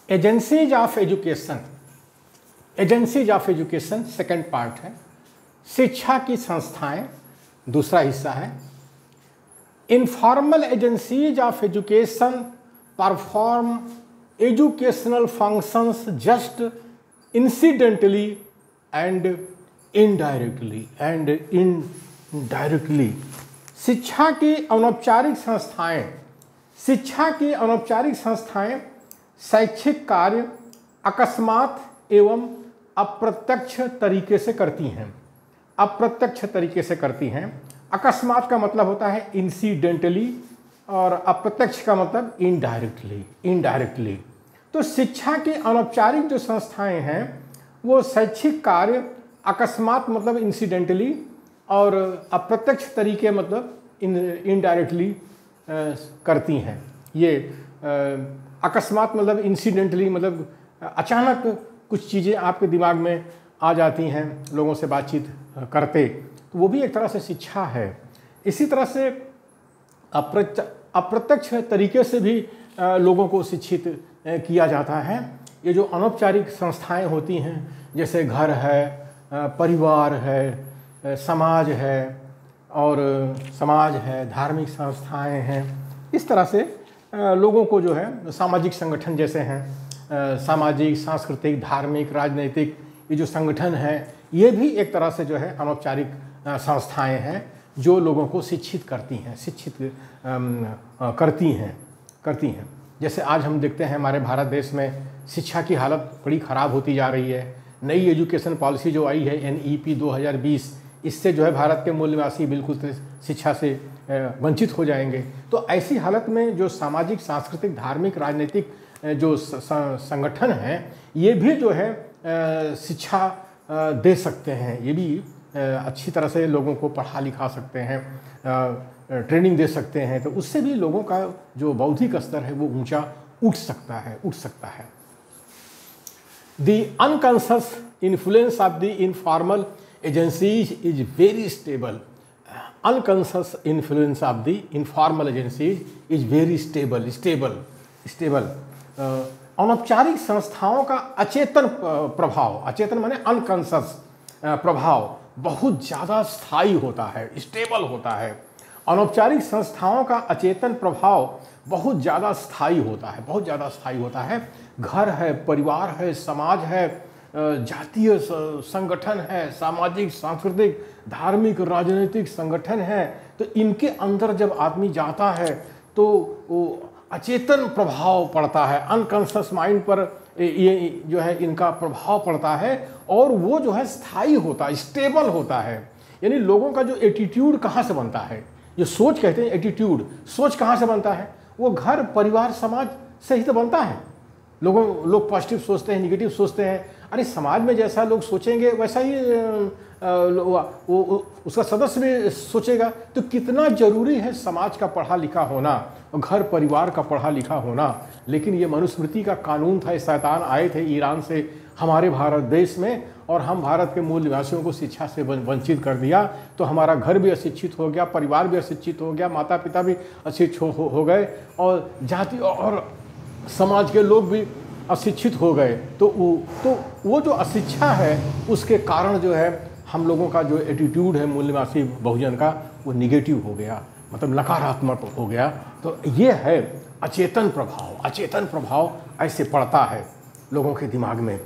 Agencies of education, agencies of education second part है। शिक्षा की संस्थाएं दूसरा हिस्सा है। Informal agencies of education perform educational functions just incidentally and indirectly. शिक्षा की अनौपचारिक संस्थाएं शैक्षिक कार्य अकस्मात एवं अप्रत्यक्ष तरीके से करती हैं। अकस्मात का मतलब होता है इंसिडेंटली और अप्रत्यक्ष का मतलब इनडायरेक्टली। तो शिक्षा की अनौपचारिक जो संस्थाएं हैं वो शैक्षिक कार्य अकस्मात मतलब इंसिडेंटली और अप्रत्यक्ष तरीके मतलब इनडायरेक्टली करती हैं। ये अकस्मात मतलब इंसिडेंटली मतलब अचानक कुछ चीज़ें आपके दिमाग में आ जाती हैं लोगों से बातचीत करते, तो वो भी एक तरह से शिक्षा है। इसी तरह से अप्रत्यक्ष तरीके से भी लोगों को शिक्षित किया जाता है। ये जो अनौपचारिक संस्थाएं होती हैं जैसे घर है, परिवार है, समाज है, धार्मिक संस्थाएं हैं, इस तरह से लोगों को जो है सामाजिक संगठन जैसे हैं, सामाजिक, सांस्कृतिक, धार्मिक, राजनीतिक ये जो संगठन हैं ये भी एक तरह से जो है अनौपचारिक संस्थाएं हैं जो लोगों को शिक्षित करती हैं। जैसे आज हम देखते हैं हमारे भारत देश में शिक्षा की हालत बड़ी ख़राब होती जा रही है। नई एजुकेशन पॉलिसी जो आई है NEP 2020, इससे जो है भारत के मूल निवासी बिल्कुल शिक्षा से वंचित हो जाएंगे। तो ऐसी हालत में जो सामाजिक, सांस्कृतिक, धार्मिक, राजनीतिक जो संगठन हैं ये भी जो है शिक्षा दे सकते हैं। ये भी अच्छी तरह से लोगों को पढ़ा लिखा सकते हैं, ट्रेनिंग दे सकते हैं, तो उससे भी लोगों का जो बौद्धिक स्तर है वो ऊंचा उठ सकता है। The unconscious influence of the informal agencies is very stable. Unconscious influence of the informal agencies is very stable. अनौपचारिक संस्थाओं का अचेतन प्रभाव, अचेतन माने अनकॉन्शियस प्रभाव बहुत ज़्यादा स्थायी होता है, स्टेबल होता है। अनौपचारिक संस्थाओं का अचेतन प्रभाव बहुत ज़्यादा स्थायी होता है। घर है, परिवार है, समाज है, जातीय संगठन है, सामाजिक, सांस्कृतिक, धार्मिक, राजनीतिक संगठन है, तो इनके अंदर जब आदमी जाता है तो वो अचेतन प्रभाव पड़ता है, अनकॉन्शियस माइंड पर ये जो है इनका प्रभाव पड़ता है और वो जो है स्थायी होता है, स्टेबल होता है। यानी लोगों का जो एटीट्यूड कहाँ से बनता है, जो सोच कहते हैं एटीट्यूड, सोच कहाँ से बनता है, वो घर, परिवार, समाज से ही तो बनता है। लोग पॉजिटिव सोचते हैं, निगेटिव सोचते हैं। अरे समाज में जैसा लोग सोचेंगे वैसा ही वो उसका सदस्य भी सोचेगा। तो कितना ज़रूरी है समाज का पढ़ा लिखा होना और घर परिवार का पढ़ा लिखा होना। लेकिन ये मनुस्मृति का कानून था, शैतान आए थे ईरान से हमारे भारत देश में और हम भारत के मूल निवासियों को शिक्षा से वंचित कर दिया। तो हमारा घर भी अशिक्षित हो गया, परिवार भी अशिक्षित हो गया, माता पिता भी अशिक्षित हो गए और जाति और समाज के लोग भी अशिक्षित हो गए। तो वो जो अशिक्षा है उसके कारण जो है हम लोगों का जो एटीट्यूड है मूल निवासी बहुजन का वो निगेटिव हो गया, मतलब नकारात्मक हो गया। तो ये है अचेतन प्रभाव ऐसे पड़ता है लोगों के दिमाग में।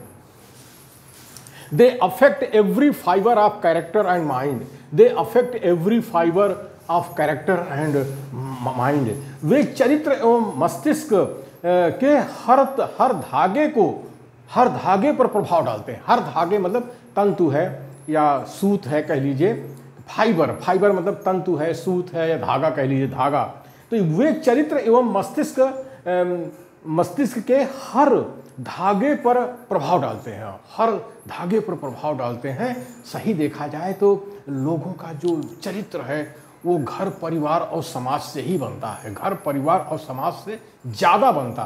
They affect every fibre of character and mind. वे चरित्र एवं मस्तिष्क के हर धागे पर प्रभाव डालते हैं। हर धागे मतलब तंतु है या सूत है कह लीजिए, फाइबर मतलब तंतु है, सूत है या धागा कह लीजिए, धागा। तो वे चरित्र एवं मस्तिष्क के हर धागे पर प्रभाव डालते हैं। सही देखा जाए तो लोगों का जो चरित्र है वो घर परिवार और समाज से ही बनता है, घर परिवार और समाज से ज़्यादा बनता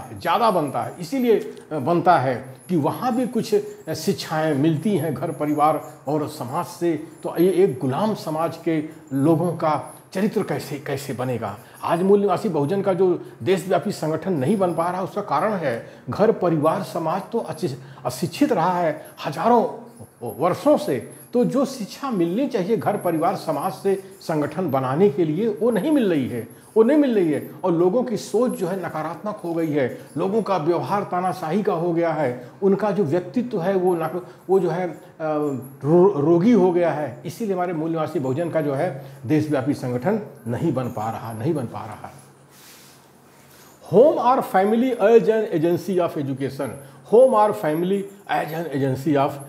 है। इसीलिए बनता है कि वहाँ भी कुछ शिक्षाएं मिलती हैं घर परिवार और समाज से। तो ये एक गुलाम समाज के लोगों का चरित्र कैसे कैसे बनेगा। आज मूल निवासी बहुजन का जो देशव्यापी संगठन नहीं बन पा रहा, उसका कारण है घर परिवार समाज तो अशिक्षित रहा है हजारों वर्षों से। तो जो शिक्षा मिलनी चाहिए घर परिवार समाज से संगठन बनाने के लिए वो नहीं मिल रही है, वो नहीं मिल रही है। और लोगों की सोच जो है नकारात्मक हो गई है, लोगों का व्यवहार तानाशाही का हो गया है, उनका जो व्यक्तित्व है वो जो है रोगी हो गया है। इसीलिए हमारे मूल निवासी बहुजन का जो है देशव्यापी संगठन नहीं बन पा रहा। होम और family as an agency of education, home और family as an agency of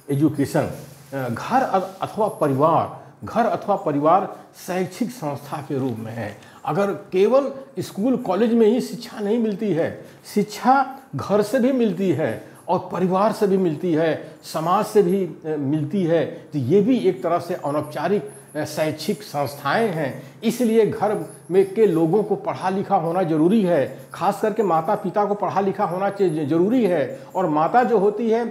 education. घर अथवा परिवार शैक्षिक संस्था के रूप में है। अगर केवल स्कूल कॉलेज में ही शिक्षा नहीं मिलती है, शिक्षा घर से भी मिलती है और परिवार से भी मिलती है, समाज से भी मिलती है। तो ये भी एक तरह से अनौपचारिक शैक्षिक संस्थाएं हैं। इसलिए घर में के लोगों को पढ़ा लिखा होना जरूरी है, खास करके माता पिता को पढ़ा लिखा होना जरूरी है। और माता जो होती है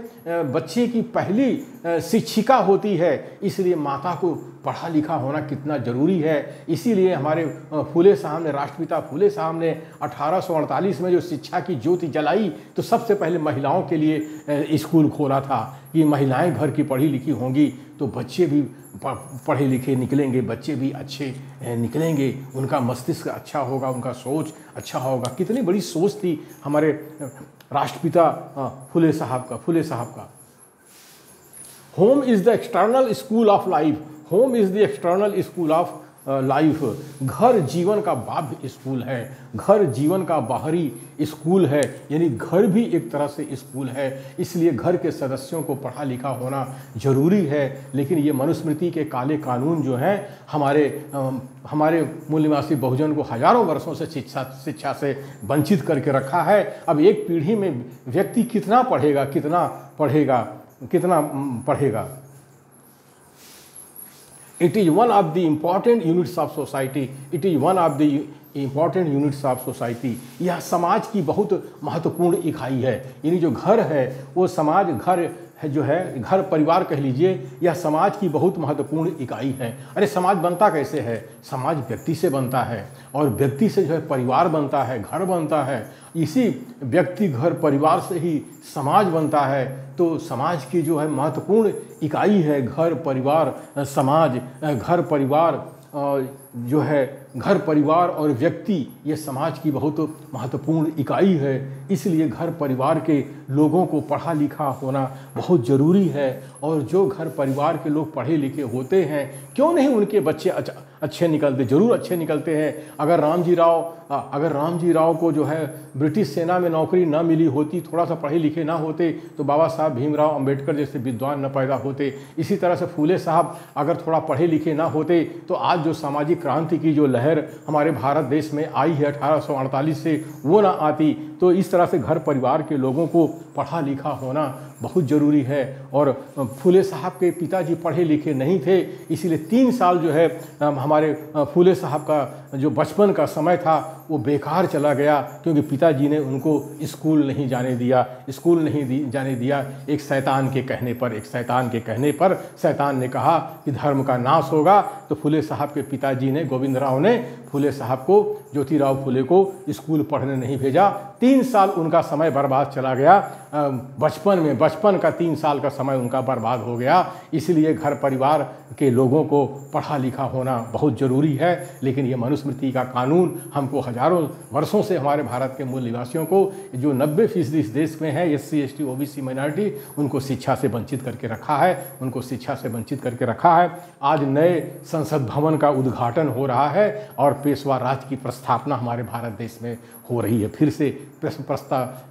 बच्चे की पहली शिक्षिका होती है, इसलिए माता को पढ़ा लिखा होना कितना जरूरी है। इसीलिए हमारे फूले साहब ने, राष्ट्रपिता फूले साहब ने 1848 में जो शिक्षा की ज्योति जलाई, तो सबसे पहले महिलाओं के लिए स्कूल खोला था कि महिलाएं घर की पढ़ी लिखी होंगी तो बच्चे भी पढ़े लिखे निकलेंगे, बच्चे भी अच्छे निकलेंगे, उनका मस्तिष्क अच्छा होगा, उनका सोच अच्छा होगा। कितनी बड़ी सोच थी हमारे राष्ट्रपिता फूले साहब का। Home is the external school of life, home is the external school of life. घर जीवन का बाह्य स्कूल है, घर जीवन का बाहरी स्कूल है, यानी घर भी एक तरह से स्कूल है। इसलिए घर के सदस्यों को पढ़ा लिखा होना जरूरी है। लेकिन ये मनुस्मृति के काले कानून जो हैं हमारे मूल निवासी बहुजन को हजारों वर्षों से शिक्षा से वंचित करके रखा है। अब एक पीढ़ी में व्यक्ति कितना पढ़ेगा। It is one of the important units of society. It is one of the important units of society. यह समाज की बहुत महत्वपूर्ण इकाई है। यानी जो घर है वो समाज, घर है जो है घर परिवार कह लीजिए, यह समाज की बहुत महत्वपूर्ण इकाई है। अरे समाज बनता कैसे है? समाज व्यक्ति से बनता है और व्यक्ति से जो है परिवार बनता है, घर बनता है। इसी व्यक्ति घर परिवार से ही समाज बनता है। तो समाज की जो है महत्वपूर्ण इकाई है घर परिवार समाज। घर परिवार जो है घर परिवार और व्यक्ति, ये समाज की बहुत महत्वपूर्ण इकाई है। इसलिए घर परिवार के लोगों को पढ़ा लिखा होना बहुत ज़रूरी है। और जो घर परिवार के लोग पढ़े लिखे होते हैं, क्यों नहीं उनके बच्चे अच्छे निकलते, ज़रूर अच्छे निकलते हैं। अगर राम जी राव को जो है ब्रिटिश सेना में नौकरी न मिली होती, थोड़ा सा पढ़े लिखे ना होते, तो बाबा साहब भीमराव अंबेडकर जैसे विद्वान न पैदा होते। इसी तरह से फूले साहब अगर थोड़ा पढ़े लिखे ना होते, तो आज जो सामाजिक क्रांति की जो लहर हमारे भारत देश में आई है 1848 से, वो ना आती। तो इस तरह से घर परिवार के लोगों को पढ़ा लिखा होना बहुत ज़रूरी है। और फूले साहब के पिताजी पढ़े लिखे नहीं थे, इसीलिए 3 साल जो है हमारे फूले साहब का जो बचपन का समय था वो बेकार चला गया, क्योंकि पिताजी ने उनको स्कूल नहीं जाने दिया। एक शैतान के कहने पर शैतान ने कहा कि धर्म का नाश होगा। तो फूले साहब के पिताजी ने, गोविंद राव ने फूले साहब को, ज्योतिराव फूले को स्कूल पढ़ने नहीं भेजा। 3 साल उनका समय बर्बाद चला गया। बचपन का 3 साल का समय उनका बर्बाद हो गया। इसलिए घर परिवार के लोगों को पढ़ा लिखा होना बहुत ज़रूरी है। लेकिन ये मनुस्मृति का कानून हमको हजारों वर्षों से हमारे भारत के मूल निवासियों को, जो 90% इस देश में है SC ST OBC माइनॉरिटी, उनको शिक्षा से वंचित करके रखा है। आज नए संसद भवन का उद्घाटन हो रहा है और पेशवा राज की प्रस्थापना हमारे भारत देश में हो रही है। फिर से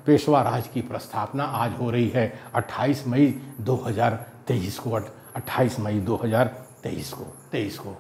पेशवा राज की प्रस्थापना आज हो रही है 28 मई 2023 को।